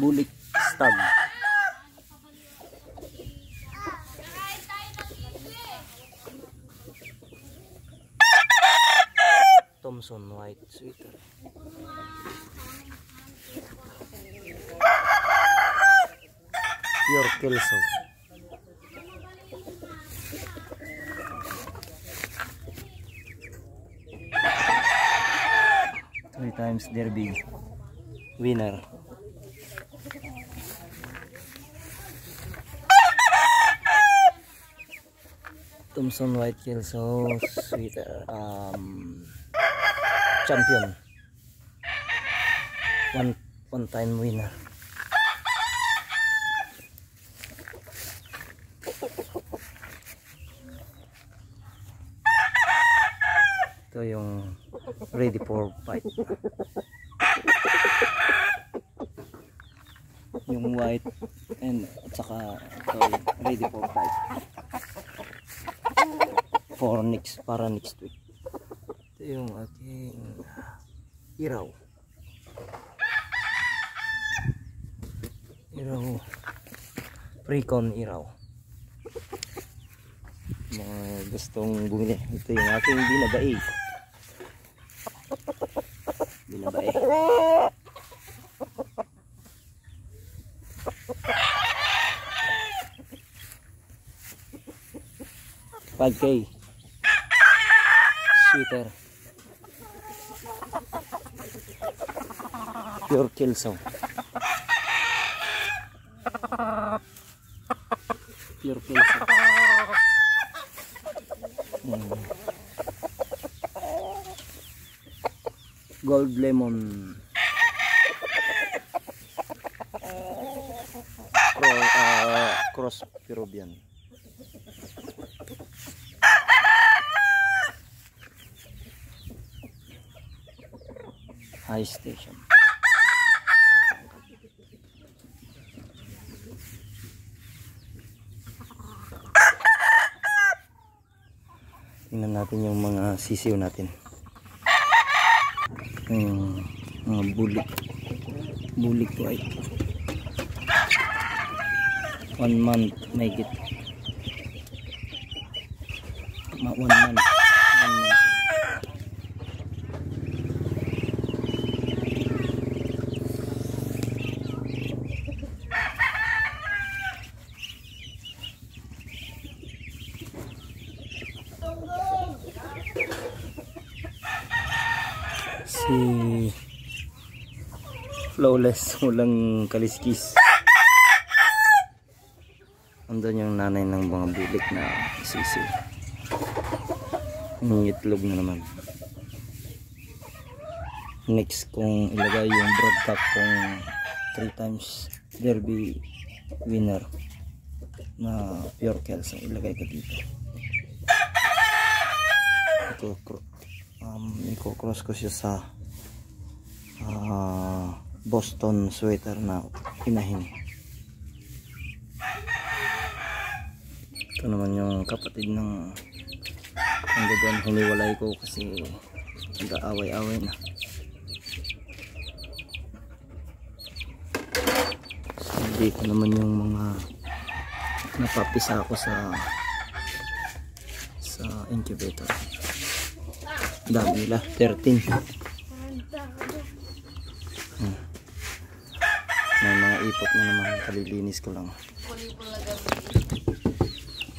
bulik stag. Thompson white sweater. Pure Kelso. 3 times Derby winner. Thompson white Kelso sweater. Champion. One time winner. Ito yung ready for fight. Yung white and at saka ito ready for fight. Para next week. Ito yung aking iraw. Precon iraw. Mga gustong bumili. Ito yung aking binabae. Binabae. 5K sweater. Pure Kelso. Pure Kelso. Gold lemon. Cross Peruvian. High station. Tingnan natin yung mga sisiw natin. Yung mga bulik white. 1 month may get. 1 month. Si Flawless, walang kaliskis. Andun yung nanay ng mga bulik na sisiw. Yung itlog na naman. Next kong ilagay yung broadcast kong 3 times Derby winner na Pure Kelso. Ilagay ko dito. Iko-cross ko siya sa Boston sweater na inahin. Ito naman yung kapatid ng doon, hiniwalay ko kasi nag-aaway-aaway na. So, dito naman yung mga napapisa ko sa incubator. Dami nila, 13. May mga ipot na naman, kalilinis ko lang.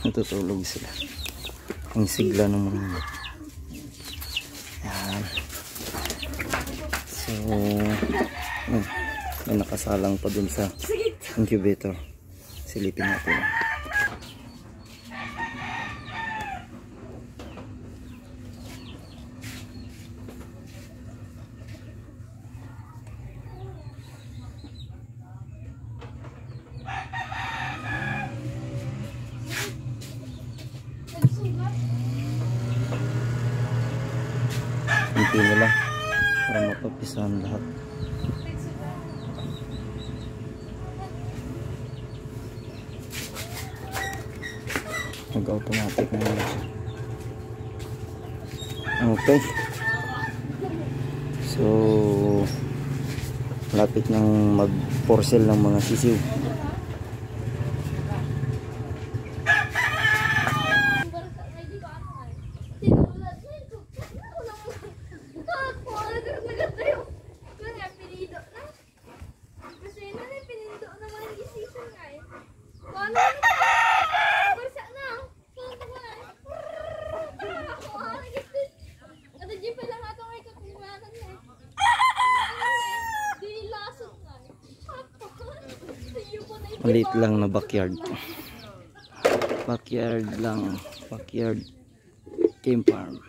Natutulog sila. Ang sigla ng mga yan. So may nakasalang pa dun sa incubator. Silipin natin. Kunti na lang para mapapisahan lahat. Mag-automatic na lang siya. Okay. So Lapit ng mag-porcel ng mga sisiw. Maliit lang na backyard. Backyard lang. Backyard game farm.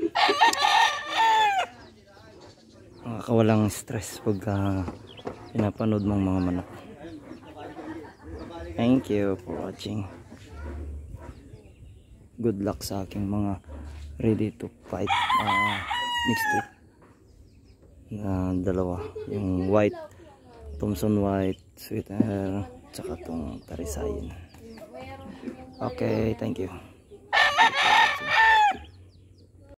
Nakakawalang stress pag pinapanood mong mga manok. Thank you for watching. Good luck sa aking mga ready to fight next week. Dalawa. Yung white, Thompson white, sweet hair, tsaka tong tarisayin. Okay, thank you.